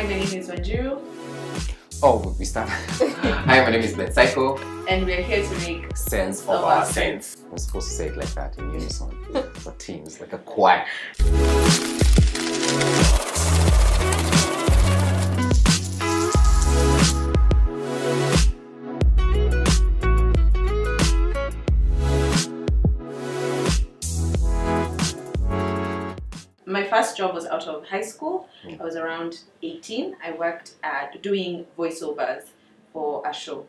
my name is Wanjiru. Oh, we start. Hi, my name is Ben Cyco. And we're here to make sense of our sense. I'm supposed to say it like that in unison. For teams, like a choir. My first job was out of high school. I was around 18. I worked at doing voiceovers for a show.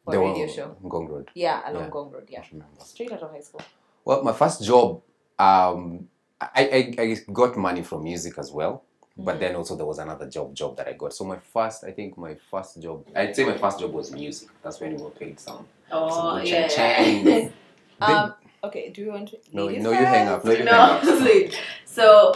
For a radio show. Gong Road. Yeah, along Gong Road, yeah. Straight out of high school. Well, my first job, I got money from music as well. But then also there was another job that I got. So I'd say my first job was music. That's when we were paid some. Oh, some yeah. Okay, do you want to... No, you hang up. No, hang up. So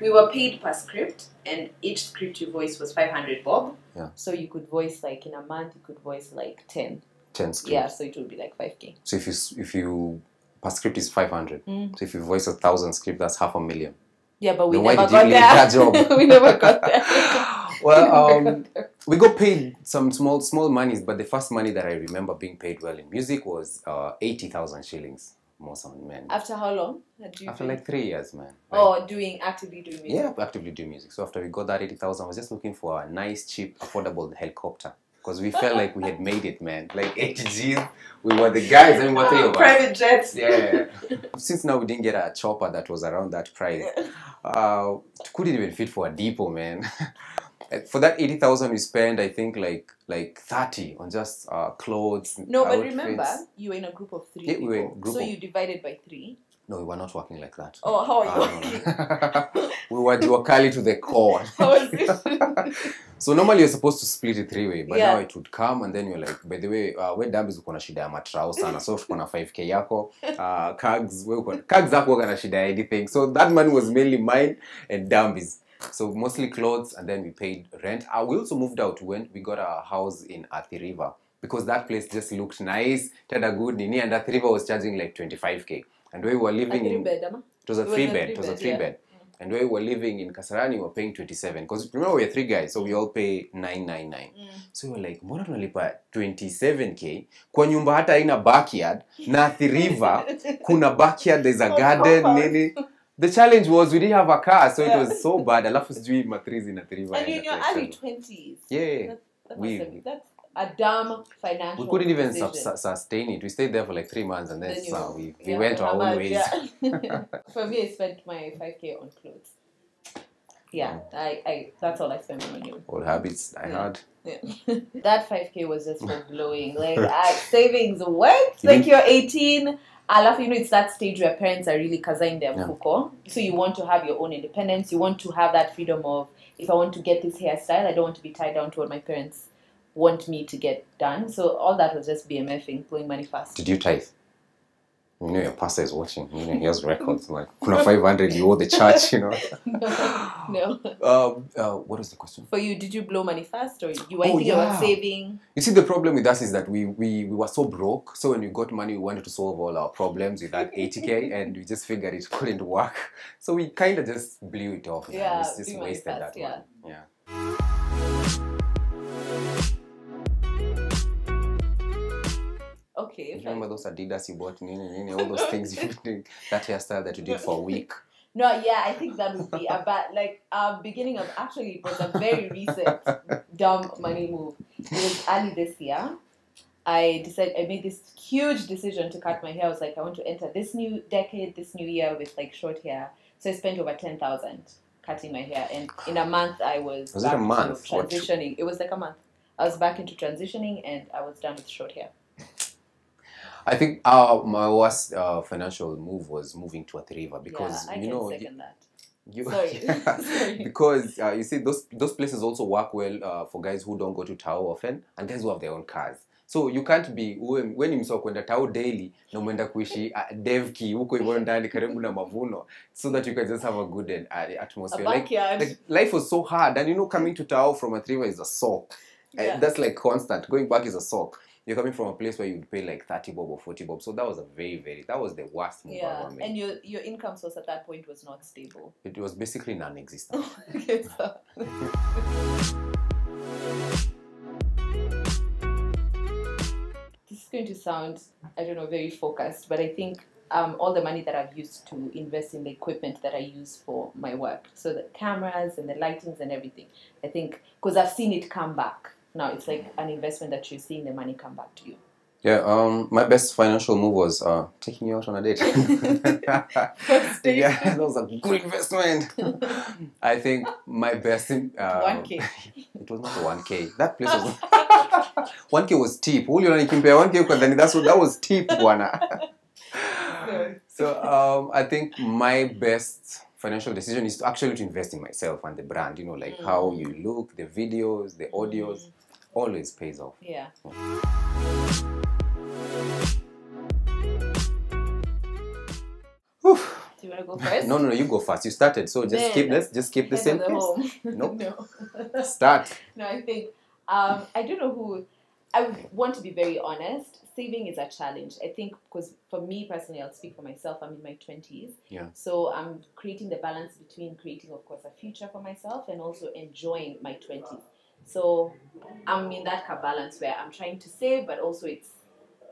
we were paid per script, and each script you voiced was 500 bob. Yeah. So you could voice like in a month, you could voice like 10. 10 scripts. Yeah, so it would be like 5k. So if you per script is 500. So if you voice 1,000 scripts, that's 500,000. Yeah, but we then never why did got you there. that job? We never got there. Well, we got paid some small monies, but the first money that I remember being paid well in music was 80,000 shillings. Most on men. After how long? After like 3 years, man. Like, actively doing music? Yeah, actively doing music. So after we got that 80,000, I was just looking for a nice, cheap, affordable helicopter. Because we felt like we had made it, man. Like 80 G's, we were the guys, and we were 3 of us. Private jets. Yeah. Since now we didn't get a chopper that was around that price, it couldn't even fit for a depot, man. For that 80,000 we spent, I think like 30 on just clothes. No, but outfits. Remember, you were in a group of 3 Yeah, people. we were in a group so of... you divided by 3. No, we were not working like that. Oh, how are you? We were duocali to the core. How was it? So normally you're supposed to split it 3-way, but Yeah. now it would come and then you're like, by the way, when Dambis uko na shida ya matrao sana, so uko na 5k yako, Kags hapo uko na shida ya anything. So that money was mainly mine and Dambis. So mostly clothes, and then we paid rent. We also moved out. We got a house in Athi River because that place just looked nice. It had a good nini, and Athi River was charging like 25k. And where we were living in, it was a 3-bed. It was a 3-bed. And where we were living in Kasarani, we were paying 27. Because remember we were 3 guys, so we all pay 999. So we were like, mbona tunalipa 27k kwa nyumba hata haina backyard na Athi River kuna backyard, there's a garden nini. The challenge was we didn't have a car, so it was so bad. Alafu sijui matrizi na River. And you're in your early 20s. Yeah. That's a dumb financial We couldn't even decision. sustain it. We stayed there for like 3 months, and then we went our own ways. Yeah. For me, I spent my 5k on clothes. Yeah, I that's all I spent my money on. Old habits I had. Yeah. That 5k was just for blowing. Like savings what? Like you're 18. Alafu, it's that stage where parents are really kazaing their mfuko. So you want to have your own independence. You want to have that freedom of, if I want to get this hairstyle, I don't want to be tied down to what my parents want me to get done. So all that was just BMFing, blowing money fast. Did you tithe? You know your pastor is watching. You know he has records. Like, kuna 500, you owe the church, you know. No. What was the question? For you, did you blow money fast, or you were thinking about saving? You see, the problem with us is that we were so broke. So when we got money, we wanted to solve all our problems with that 80k, and we just figured it couldn't work. So we kind of just blew it off. Yeah, we just wasted that money. Yeah. Okay. You remember those Adidas you bought, all those things you did, that hairstyle that you did for a week? No, yeah, I think that would be beginning of, actually, it was a very recent dumb money move. It was early this year. I made this huge decision to cut my hair. I was like, I want to enter this new decade, this new year with like short hair. So I spent over 10,000 cutting my hair. And in a month, I was it a month? Transitioning. It was like a month. I was back into transitioning and I was done with short hair. I think my worst financial move was moving to Athi River because I can second that. Sorry. Because you see those places also work well for guys who don't go to Tao often and guys who have their own cars. So you can't be when you msao kwenda Tao daily na mwenda kuishi Devki huko hivyo ndani karibu na Mavuno so that you can just have a good atmosphere. Like life was so hard, and coming to Tao from Athi River is a sock. That's like constant. Going back is a sock. You're coming from a place where you'd pay like 30 bob or 40 bob. So that was that was the worst move I ever made. And your income source at that point was not stable. It was basically non-existent. Okay, so. sound, I don't know, very focused, but I think all the money that I've used to invest in the equipment that I use for my work, so the cameras and the lightings and everything, I think, because I've seen it come back. Now it's like an investment that you're seeing the money come back to you. Yeah, my best financial move was taking you out on a date. Yeah, that was a good investment. I think my best... 1K. It was not a 1K. That place was... 1K was tip. Uli unanikimpea 1K kwa ndani, that was tip, bwana. So I think my best financial decision is to actually invest in myself and the brand. You know, like how you look, the videos, the audios, always pays off. Yeah. Whew. Do you want to go first? No, you go first. You started, so let's just keep the same pace. Nope. No. Start. No, I think I don't know who. I want to be very honest. Saving is a challenge. I think because for me personally, I'll speak for myself. I'm in my 20s. Yeah. So I'm creating the balance between creating, of course, a future for myself and also enjoying my 20s. So I'm in that balance where I'm trying to save, but also it's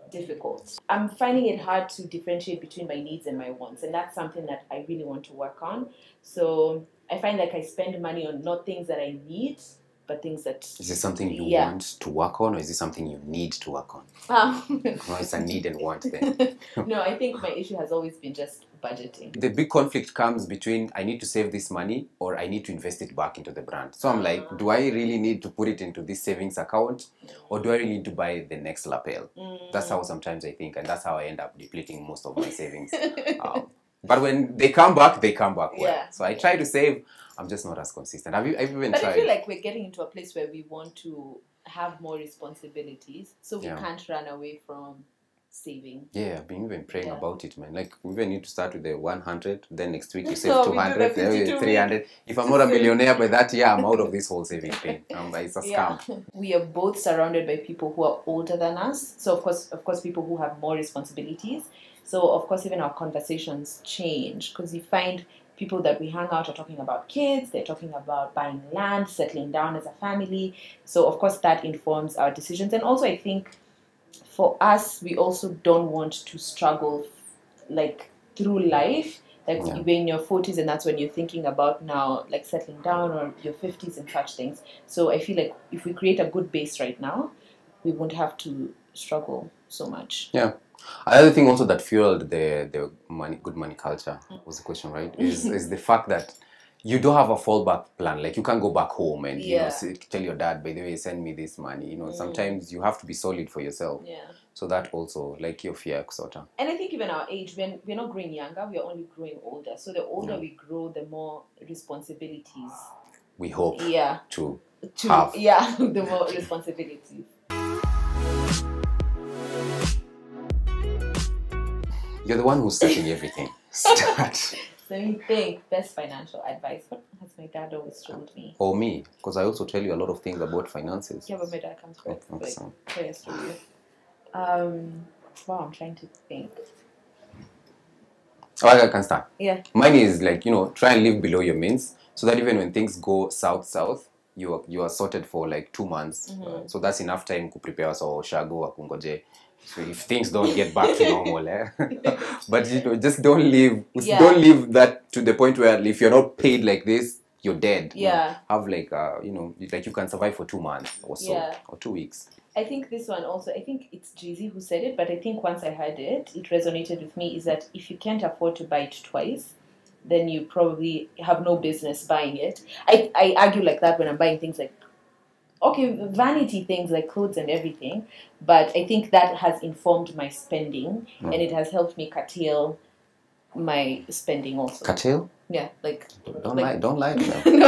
difficult. I'm finding it hard to differentiate between my needs and my wants, and that's something that I really want to work on. So I find like I spend money on not things that I need, but things that... Is this something you want to work on, or is this something you need to work on? No, it's a need and want thing. No, I think my issue has always been just budgeting. The big conflict comes between I need to save this money or I need to invest it back into the brand. So I'm like, do I really need to put it into this savings account, or do I really need to buy the next lapel? That's how sometimes I think, and that's how I end up depleting most of my savings. But when they come back well. Yeah. So I try to save. I'm just not as consistent. I've even But tried. I feel like we're getting into a place where we want to have more responsibilities, so we can't run away from saving. Yeah, I've been even praying about it, man. Like, we even need to start with the 100, then next week you save So 200, then 300. If I'm not a millionaire by that year, I'm out of this whole saving thing. It's a scam. We are both surrounded by people who are older than us. So of course, people who have more responsibilities. So of course, even our conversations change, because you find people that we hang out are talking about kids, they're talking about buying land, settling down as a family. So of course that informs our decisions. And also I think for us, we also don't want to struggle like through life. Like you're in your 40s and that's when you're thinking about now like settling down, or your 50s and such things. So I feel like if we create a good base right now, we won't have to struggle so much. Yeah. Another thing also that fueled the good money culture was the question, right? Is the fact that you don't have a fallback plan. Like, you can't go back home and tell your dad, by the way, send me this money. Sometimes you have to be solid for yourself. Yeah. So that also, like your fear, sort of. And I think even our age, we're not growing younger, we're only growing older. So the older we grow, the more responsibilities we hope to have. Yeah, the more responsibilities. You're the one who's starting everything. Start. Let me think. Best financial advice. What has my dad always told me? Or me, because I also tell you a lot of things about finances. Yeah, but my dad comes first. Okay, so. Wow, I'm trying to think. Oh, I can start. Yeah. Mine is like, try and live below your means, so that even when things go south, you are sorted for like 2 months. So that's enough time to prepare so shago akungoje. So if things don't get back to normal, but just don't live that to the point where if you're not paid like this, you're dead. Yeah. Have like like you can survive for 2 months or so, or 2 weeks. I think this one also, I think it's Jay-Z who said it, but I think once I heard it, it resonated with me, is that if you can't afford to buy it twice, then you probably have no business buying it. I argue like that when I'm buying things like, vanity things like clothes and everything, but I think that has informed my spending, and it has helped me curtail my spending also. Curtail? Yeah, like... Don't lie to them.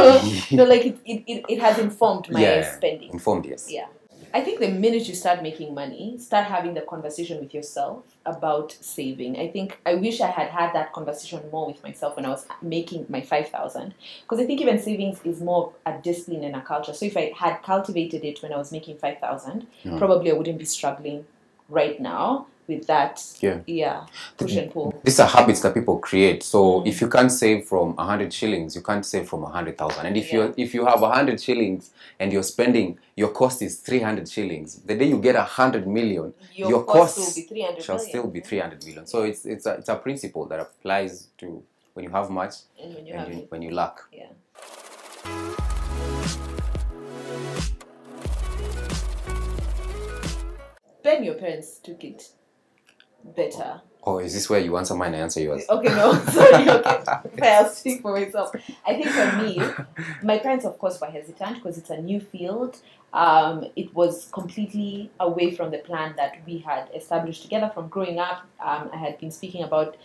no, like it has informed my spending. Informed, yes. Yeah. I think the minute you start making money, start having the conversation with yourself about saving. I wish I had that conversation more with myself when I was making my 5,000. Because I think even savings is more of a discipline and a culture. So if I had cultivated it when I was making 5,000, probably I wouldn't be struggling right now with that. Yeah. Push and pull. These are habits that people create. So if you can't save from 100 shillings, you can't save from 100,000. And if you have 100 shillings and you're spending, your cost is 300 shillings. The day you get 100 million, your cost will be 300 shall million. still be 300 million. So it's a principle that applies to when you have much and when you lack. Yeah. Ben, your parents took it better. Oh, is this where you answer mine? I answer yours. Okay, no, sorry. Okay, I'll speak for myself. I think for me, my parents, of course, were hesitant because it's a new field. It was completely away from the plan that we had established together from growing up. I had been speaking about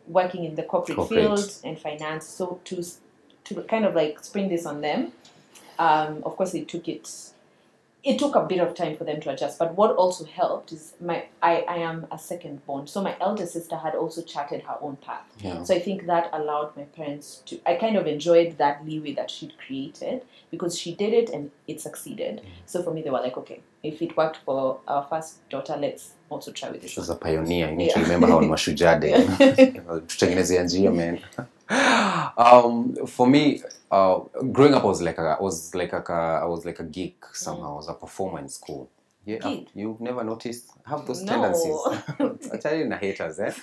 working in the corporate field and finance. So to kind of like spring this on them, of course, it took a bit of time for them to adjust. But what also helped is I am a second born. So my elder sister had also charted her own path. Yeah. So I think that allowed my parents to... I kind of enjoyed that leeway that she'd created because she did it and it succeeded. So for me, they were like, okay, if it worked for our first daughter, let's also try with this. She was a pioneer. You need to remember how Mashujaa tutengeneze njia, man. For me, growing up, I was like a geek somehow. I was a performer in school. Yeah, you've never noticed? I have those tendencies. I tell you, haters, eh?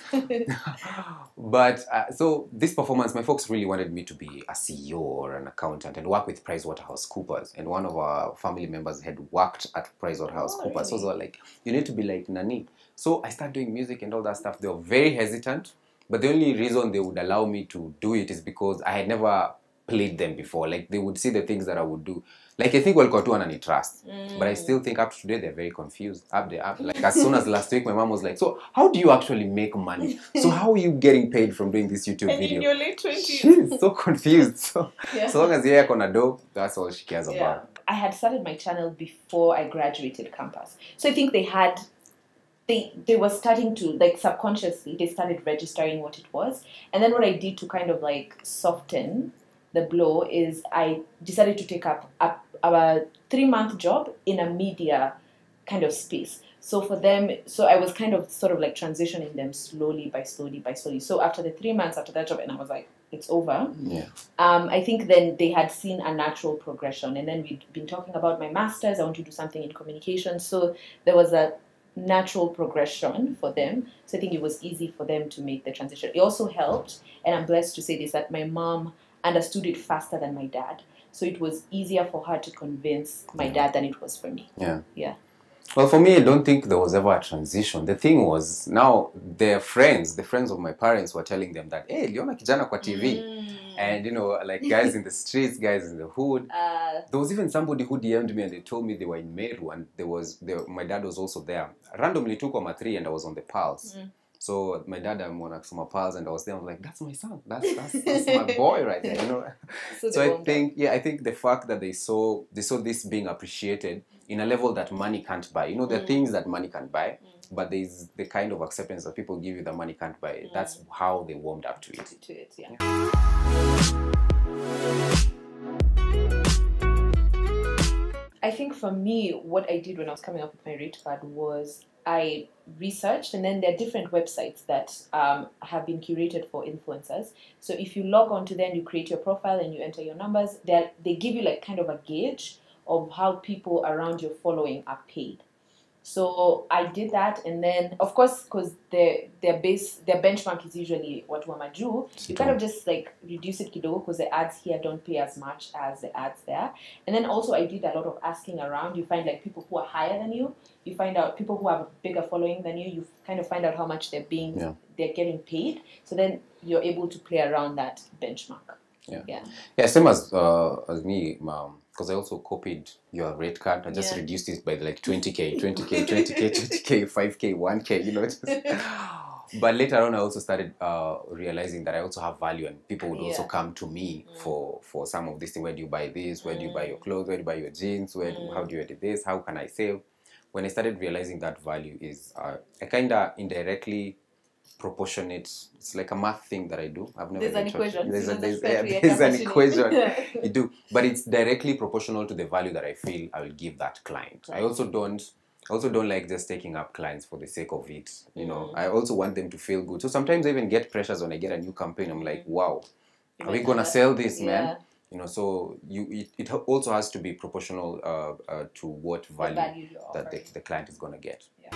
But so this performance, my folks really wanted me to be a CEO or an accountant and work with PricewaterhouseCoopers. And one of our family members had worked at PricewaterhouseCoopers. Really? So they were like, you need to be like Nani. So I started doing music and all that stuff. They were very hesitant. But the only reason they would allow me to do it is because I had never played them before. Like, they would see the things that I would do. Like, I think walikuwa tu wananitrust. But I still think up to today, they're very confused. Like, as soon as last week, my mom was like, so how do you actually make money? So how are you getting paid from doing this YouTube video? In your late 20s. She's so confused. So long as you're gonna do, that's all she cares about. I had started my channel before I graduated campus. So I think they were starting to, like, subconsciously, they started registering what it was. And then what I did to kind of, like, soften the blow is I decided to take up a 3-month job in a media kind of space. So for them, so I was kind of sort of like transitioning them slowly by slowly. So after the 3 months after that job, and I was like, it's over. Yeah. I think then they had seen a natural progression. And then we'd been talking about my master's. I want to do something in communication. So there was a natural progression for them. So I think it was easy for them to make the transition. It also helped, and I'm blessed to say this, that my mom understood it faster than my dad. So it was easier for her to convince my dad than it was for me. Yeah. Well, for me, I don't think there was ever a transition. The thing was, now the friends of my parents were telling them that, hey, liona kijana kwa TV. And, you know, like guys in the streets, guys in the hood. There was even somebody who DM'd me and they told me they were in Meru and my dad was also there. Randomly took on my 3 and I was on the Pulse. So my dad, I'm on my Pulse and I was there. I was like, that's my son. That's my boy right there, you know. So I think the fact that they saw this being appreciated in a level that money can't buy. You know, there are things that money can't buy, but there's the kind of acceptance that people give you that money can't buy. That's how they warmed up to it. I think for me, what I did when I was coming up with my rate card was I researched, and then there are different websites that have been curated for influencers. So if you log on to them, you create your profile and you enter your numbers, they give you like kind of a gauge of how people around your following are paid. So I did that, and then of course, because their benchmark is usually what Wanjiru, you kind of just like reduce it kidogo because the ads here don't pay as much as the ads there. And then also I did a lot of asking around. You find like people who are higher than you. You find out people who have a bigger following than you. You kind of find out how much they're getting paid. So then you're able to play around that benchmark. Same as me, because I also copied your rate card. I just reduced it by like 20k, 5k, 1k, you know. But later on, I also started realizing that I also have value, and people would also come to me for some of this thing. Where do you buy this? Where do you buy your clothes? Where do you buy your jeans? How do you edit this? How can I save? When I started realizing that value is, I kind of indirectly proportionate. It's like a math thing that I do. I've never. There's an equation. There's an equation you do, but it's directly proportional to the value that I feel I will give that client. I also don't I also don't like just taking up clients for the sake of it. You know, I also want them to feel good. So sometimes I even get pressures when I get a new campaign. I'm like, wow, are we gonna sell this, man? You know, so it also has to be proportional to what value that the client is gonna get. Yeah.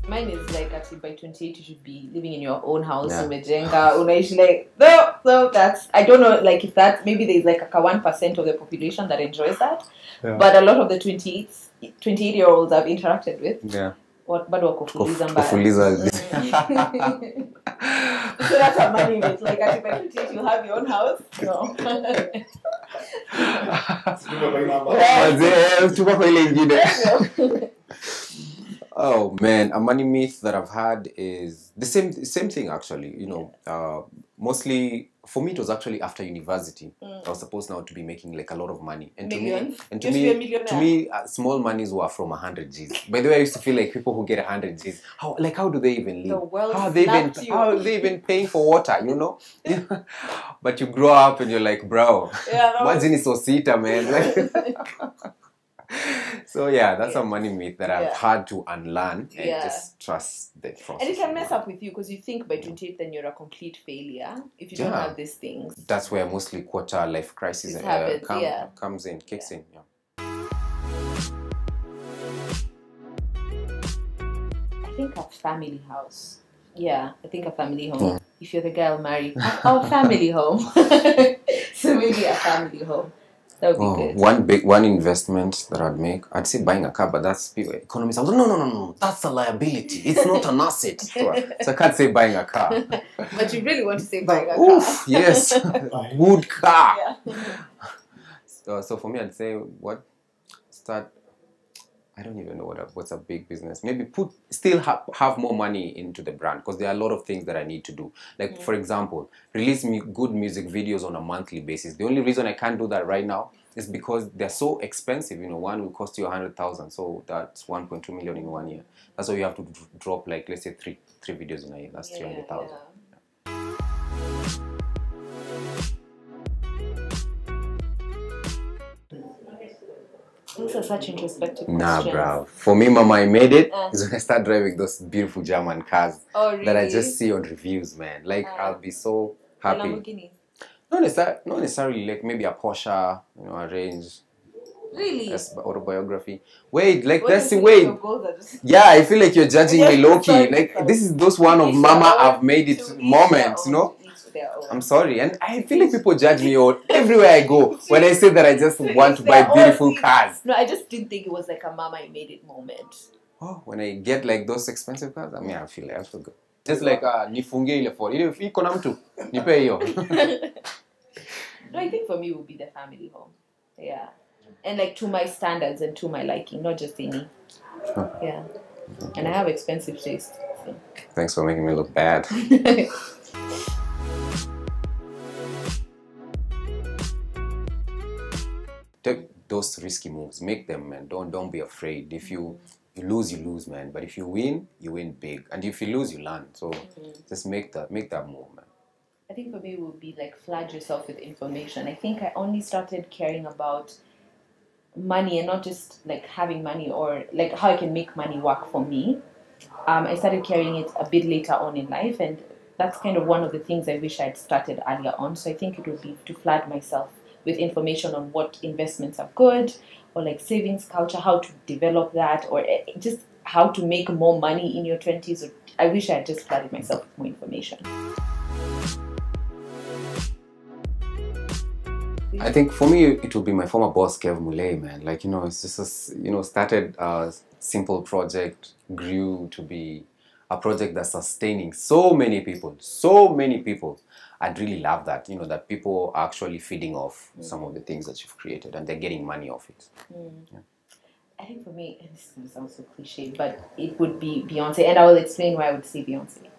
Mine is like, actually by 28 you should be living in your own house. Umejenga, unaishi like no, that's, I don't know, like if that, maybe there's like a 1% of the population that enjoys that, but a lot of the 28-year-olds I've interacted with, what bado kufuliza mbaya. So that's a money myth. Like at by 28 you have your own house. No. Oh man, a money myth that I've had is the same thing actually. You know, mostly for me it was actually after university. I was supposed now to be making like a lot of money, and to me, small monies were from 100 G's. By the way, I used to feel like people who get 100 G's, how do they even live? How are they even paying for water? You know, but you grow up and you're like, bro, imagine it's Osita, man. Like, so yeah, that's a money myth that I've had to unlearn and just trust the process. And it can mess up with you because you think by 28 then you're a complete failure if you don't have these things. That's where mostly quarter life crisis comes in, kicks in. Yeah. I think a family house. Yeah, I think a family home. Yeah. If you're the girl married, our family home. So maybe a family home. That would be good. One investment that I'd make, I'd say buying a car, but that's economists. No, that's a liability. It's not an asset. So I can't say buying a car. But you really want to say buying a car? Yes, good car. Yeah. So for me, I'd say start. I don't even know what's a big business. Maybe still have more money into the brand, because there are a lot of things that I need to do. Like for example, release good music videos on a monthly basis. The only reason I can't do that right now is because they're so expensive. You know, one will cost you 100,000, so that's 1.2 million in 1 year. That's why you have to drop like, let's say three videos in a year. That's 300,000. Those are such introspective questions. Nah, bro. For me, mama, I made it is when I start driving those beautiful German cars that I just see on reviews, man. Like, I'll be so happy. Not necessarily like maybe a Porsche, you know, a Range. Really? Autobiography. Wait, like that's the way. Yeah, I feel like you're judging me low-key. Like, this is those one of mama I've made it moments, you know? I'm sorry, and I feel like people judge me everywhere I go when I say that I just want to buy beautiful cars. No, I just didn't think it was like a mama I made it moment. Oh, when I get like those expensive cars, I mean, I feel good. Just like nifungie ile for ile iko na mtu nipe hiyo. No, I think for me it would be the family home. Yeah, and like to my standards and to my liking, not just any. Yeah, and I have expensive taste. So. Thanks for making me look bad. Take those risky moves, make them, man. Don't be afraid. If you lose, man. But if you win big. And if you lose, you learn. So just make that move, man. I think for me it would be like flood yourself with information. I think I only started caring about money and not just like having money or like how I can make money work for me. I started carrying it a bit later on in life, and that's kind of one of the things I wish I'd started earlier on. So I think it would be to flood myself with information on what investments are good, or like savings culture, how to develop that, or just how to make more money in your 20s. I wish I had just flooded myself with more information. I think for me, it would be my former boss, Kev Muley, man. Like, you know, it's just started a simple project, grew to be a project that's sustaining so many people. I'd really love that, you know, that people are actually feeding off some of the things that you've created and they're getting money off it. Yeah. I think for me, and this sounds so cliche, but it would be Beyonce, and I will explain why I would say Beyonce.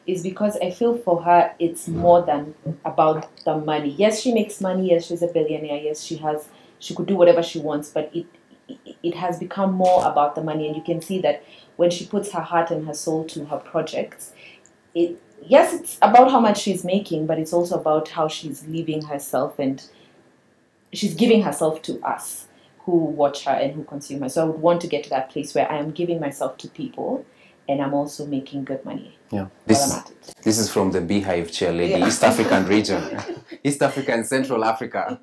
Is because I feel for her, it's more than about the money. Yes, she makes money. Yes, she's a billionaire. Yes, she could do whatever she wants, but it has become more about the money. And you can see that when she puts her heart and her soul to her projects, yes, it's about how much she's making, but it's also about how she's living herself and she's giving herself to us. who watch her and who consume her. So I would want to get to that place where I am giving myself to people and I'm also making good money. Yeah. while I'm at it. This is from the Beehive chair lady, Yeah. East African region. East Africa and Central Africa.